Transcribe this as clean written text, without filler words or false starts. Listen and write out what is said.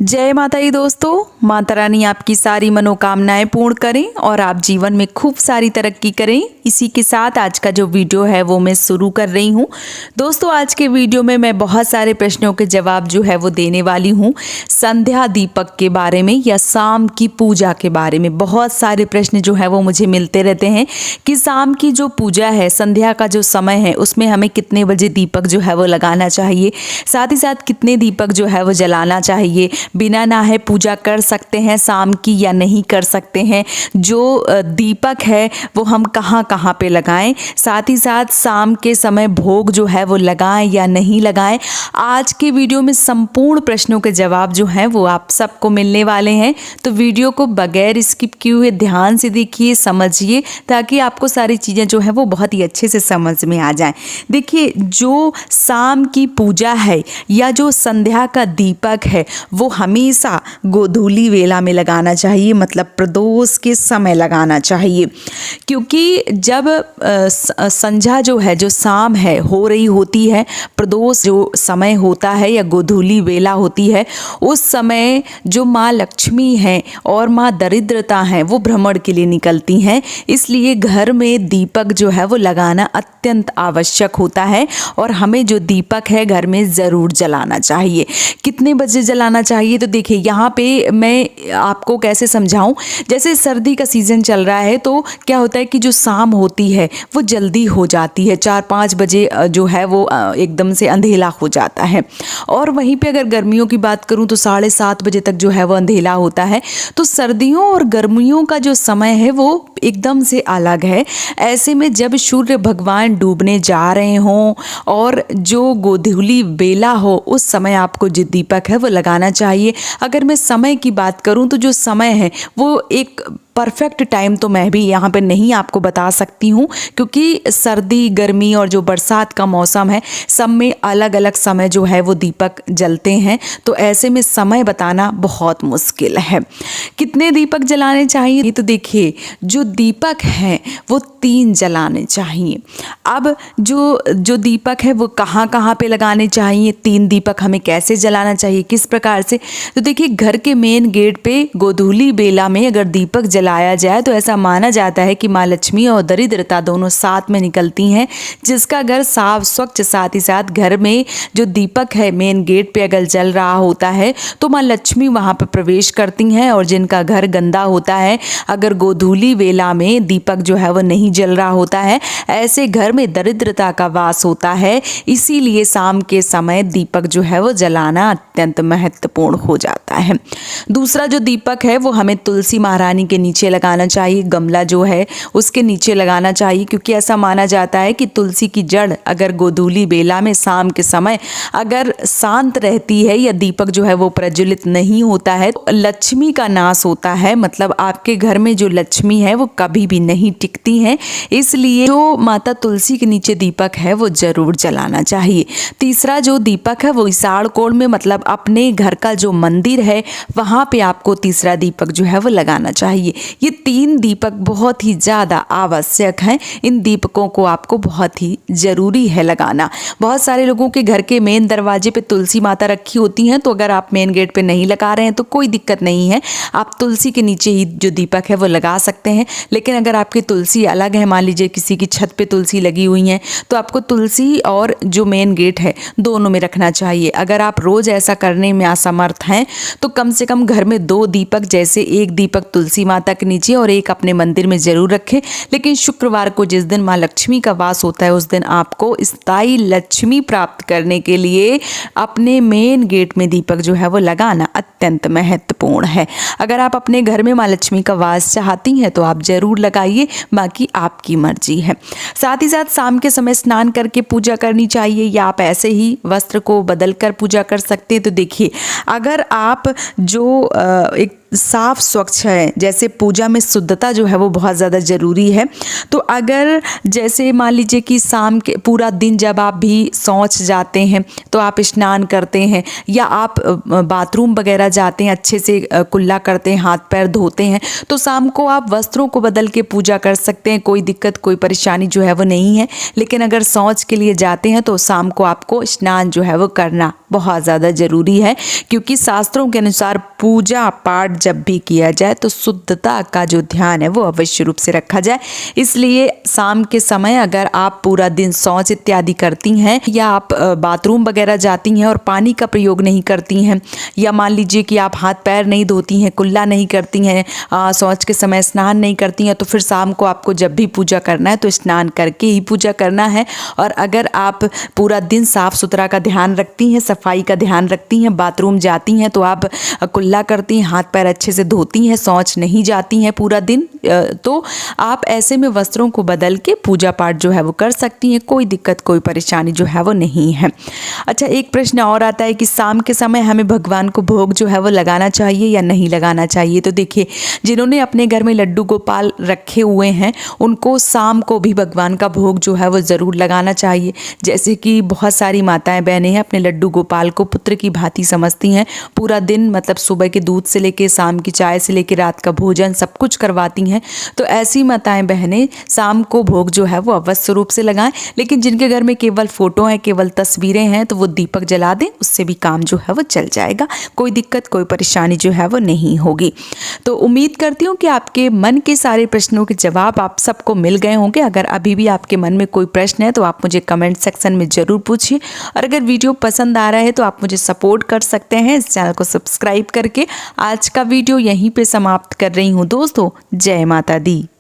जय माता दी दोस्तों, माता रानी आपकी सारी मनोकामनाएं पूर्ण करें और आप जीवन में खूब सारी तरक्की करें। इसी के साथ आज का जो वीडियो है वो मैं शुरू कर रही हूँ। दोस्तों, आज के वीडियो में मैं बहुत सारे प्रश्नों के जवाब जो है वो देने वाली हूँ। संध्या दीपक के बारे में या शाम की पूजा के बारे में बहुत सारे प्रश्न जो है वो मुझे मिलते रहते हैं कि शाम की जो पूजा है, संध्या का जो समय है, उसमें हमें कितने बजे दीपक जो है वो लगाना चाहिए, साथ ही साथ कितने दीपक जो है वो जलाना चाहिए, बिना नहाए पूजा कर सकते हैं शाम की या नहीं कर सकते हैं, जो दीपक है वो हम कहाँ कहाँ पे लगाएं, साथ ही साथ शाम के समय भोग जो है वो लगाएं या नहीं लगाएं। आज के वीडियो में संपूर्ण प्रश्नों के जवाब जो हैं वो आप सबको मिलने वाले हैं, तो वीडियो को बगैर स्किप किए हुए ध्यान से देखिए, समझिए, ताकि आपको सारी चीज़ें जो है वो बहुत ही अच्छे से समझ में आ जाएं। देखिए, जो शाम की पूजा है या जो संध्या का दीपक है वो हमेशा गोधूली वेला में लगाना चाहिए, मतलब प्रदोष के समय लगाना चाहिए, क्योंकि जब संध्या जो है, जो शाम है हो रही होती है, प्रदोष जो समय होता है या गोधूली वेला होती है, उस समय जो माँ लक्ष्मी हैं और माँ दरिद्रता हैं वो भ्रमण के लिए निकलती हैं। इसलिए घर में दीपक जो है वो लगाना अत्यंत आवश्यक होता है और हमें जो दीपक है घर में ज़रूर जलाना चाहिए। कितने बजे जलाना चाहिए, तो देखिए यहाँ पे मैं आपको कैसे समझाऊं। जैसे सर्दी का सीज़न चल रहा है तो क्या होता है कि जो शाम होती है वो जल्दी हो जाती है, 4-5 बजे जो है वो एकदम से अंधेला हो जाता है। और वहीं पे अगर गर्मियों की बात करूं तो 7:30 बजे तक जो है वो अंधेला होता है। तो सर्दियों और गर्मियों का जो समय है वो एकदम से अलग है। ऐसे में जब सूर्य भगवान डूबने जा रहे हों और जो गोधूली बेला हो, उस समय आपको जो दीपक है वो लगाना चाहिए। अगर मैं समय की बात करूं तो जो समय है वो एक परफेक्ट टाइम तो मैं भी यहाँ पे नहीं आपको बता सकती हूँ, क्योंकि सर्दी, गर्मी और जो बरसात का मौसम है, सब में अलग अलग समय जो है वो दीपक जलते हैं। तो ऐसे में समय बताना बहुत मुश्किल है। कितने दीपक जलाने चाहिए, तो देखिए जो दीपक हैं वो 3 जलाने चाहिए। अब जो दीपक है वो कहाँ कहाँ पे लगाने चाहिए, 3 दीपक हमें कैसे जलाना चाहिए, किस प्रकार से, तो देखिए घर के मेन गेट पे गोधूली बेला में अगर दीपक जलाया जाए तो ऐसा माना जाता है कि माँ लक्ष्मी और दरिद्रता दोनों साथ में निकलती हैं। जिसका घर साफ स्वच्छ, साथ ही साथ घर में जो दीपक है मेन गेट पे अगर जल रहा होता है तो माँ लक्ष्मी वहाँ पर प्रवेश करती हैं। और जिनका घर गंदा होता है, अगर गोधूली वेला में दीपक जो है वो नहीं जल रहा होता है, ऐसे घर में दरिद्रता का वास होता है। इसीलिए शाम के समय दीपक जो है वो जलाना अत्यंत महत्वपूर्ण हो जाता है। दूसरा जो दीपक है वो हमें तुलसी महारानी के नीचे लगाना चाहिए, गमला जो है उसके नीचे लगाना चाहिए, क्योंकि ऐसा माना जाता है कि तुलसी की जड़ अगर गोधूली बेला में शाम के समय अगर शांत रहती है या दीपक जो है वो प्रज्वलित नहीं होता है तो लक्ष्मी का नाश होता है, मतलब आपके घर में जो लक्ष्मी है वो कभी भी नहीं टिकती हैं। इसलिए जो माता तुलसी के नीचे दीपक है वो जरूर जलाना चाहिए। तीसरा जो दीपक है वो ईसाड़ कोण में, मतलब अपने घर का जो मंदिर है वहाँ पे आपको तीसरा दीपक जो है वो लगाना चाहिए। ये 3 दीपक बहुत ही ज़्यादा आवश्यक हैं। इन दीपकों को आपको बहुत ही ज़रूरी है लगाना। बहुत सारे लोगों के घर के मेन दरवाजे पे तुलसी माता रखी होती हैं, तो अगर आप मेन गेट पे नहीं लगा रहे हैं तो कोई दिक्कत नहीं है, आप तुलसी के नीचे ही जो दीपक है वो लगा सकते हैं। लेकिन अगर आपकी तुलसी अलग है, मान लीजिए किसी की छत पे तुलसी लगी हुई है, तो आपको तुलसी और जो मेन गेट है दोनों में रखना चाहिए। अगर आप रोज़ ऐसा करने में असमर्थ हैं तो कम से कम घर में 2 दीपक, जैसे एक दीपक तुलसी माता के नीचे और एक अपने मंदिर में जरूर रखें। लेकिन शुक्रवार को जिस दिन माँ लक्ष्मी का वास होता है उस दिन आपको स्थायी लक्ष्मी प्राप्त करने के लिए अपने मेन गेट में दीपक जो है वो लगाना अत्यंत महत्वपूर्ण है। अगर आप अपने घर में माँ लक्ष्मी का वास चाहती हैं तो आप जरूर लगाइए, बाकी आपकी मर्जी है। साथ ही साथ शाम के समय स्नान करके पूजा करनी चाहिए या आप ऐसे ही वस्त्र को बदल कर पूजा कर सकते हैं। तो देखिए, अगर आप जो एक साफ स्वच्छ है, जैसे पूजा में शुद्धता जो है वो बहुत ज़्यादा ज़रूरी है। तो अगर जैसे मान लीजिए कि शाम के पूरा दिन जब आप भी शौच जाते हैं तो आप स्नान करते हैं या आप बाथरूम वगैरह जाते हैं, अच्छे से कुल्ला करते हैं, हाथ पैर धोते हैं, तो शाम को आप वस्त्रों को बदल के पूजा कर सकते हैं। कोई दिक्कत कोई परेशानी जो है वो नहीं है। लेकिन अगर शौच के लिए जाते हैं तो शाम को आपको स्नान जो है वो करना बहुत ज़्यादा ज़रूरी है, क्योंकि शास्त्रों के अनुसार पूजा पाठ जब भी किया जाए तो शुद्धता का जो ध्यान है वो अवश्य रूप से रखा जाए। इसलिए शाम के समय अगर आप पूरा दिन शौच इत्यादि करती हैं या आप बाथरूम वगैरह जाती हैं और पानी का प्रयोग नहीं करती हैं, या मान लीजिए कि आप हाथ पैर नहीं धोती हैं, कुल्ला नहीं करती हैं, शौच के समय स्नान नहीं करती हैं, तो फिर शाम को आपको जब भी पूजा करना है तो स्नान करके ही पूजा करना है। और अगर आप पूरा दिन साफ सुथरा का ध्यान रखती हैं, सफाई का ध्यान रखती हैं, बाथरूम जाती हैं तो आप कुल्ला करती हैं, हाथ पैर अच्छे से धोती हैं, शौच नहीं जाती हैं पूरा दिन, तो आप ऐसे में वस्त्रों को बदल के पूजा पाठ जो है वो कर सकती हैं। कोई दिक्कत कोई परेशानी जो है वो नहीं है। अच्छा, एक प्रश्न और आता है कि शाम के समय हमें भगवान को भोग जो है वो लगाना चाहिए या नहीं लगाना चाहिए। तो देखिए, जिन्होंने अपने घर में लड्डू गोपाल रखे हुए हैं उनको शाम को भी भगवान का भोग जो है वो ज़रूर लगाना चाहिए। जैसे कि बहुत सारी माताएं बहनें हैं अपने लड्डू गोपाल को पुत्र की भांति समझती हैं, पूरा दिन मतलब सुबह के दूध से लेके शाम की चाय से लेके रात का भोजन सब कुछ करवाती हैं। तो ऐसी माताएं बहनें शाम को भोग जो है वो अवश्य रूप से लगाएं। लेकिन जिनके घर में केवल फोटो हैं, केवल तस्वीरें हैं, तो वो दीपक जला दें, उससे भी काम जो है वो चल जाएगा। कोई दिक्कत कोई परेशानी जो है वो नहीं होगी। तो उम्मीद करती हूँ कि आपके मन के सारे प्रश्नों के जवाब आप सबको मिल गए होंगे। अगर अभी भी आपके मन में कोई प्रश्न है तो आप मुझे कमेंट सेक्शन में ज़रूर पूछिए। और अगर वीडियो पसंद आ रहा है तो आप मुझे सपोर्ट कर सकते हैं इस चैनल को सब्सक्राइब करके। आज का वीडियो यहीं पे समाप्त कर रही हूँ दोस्तों। जय माता दी।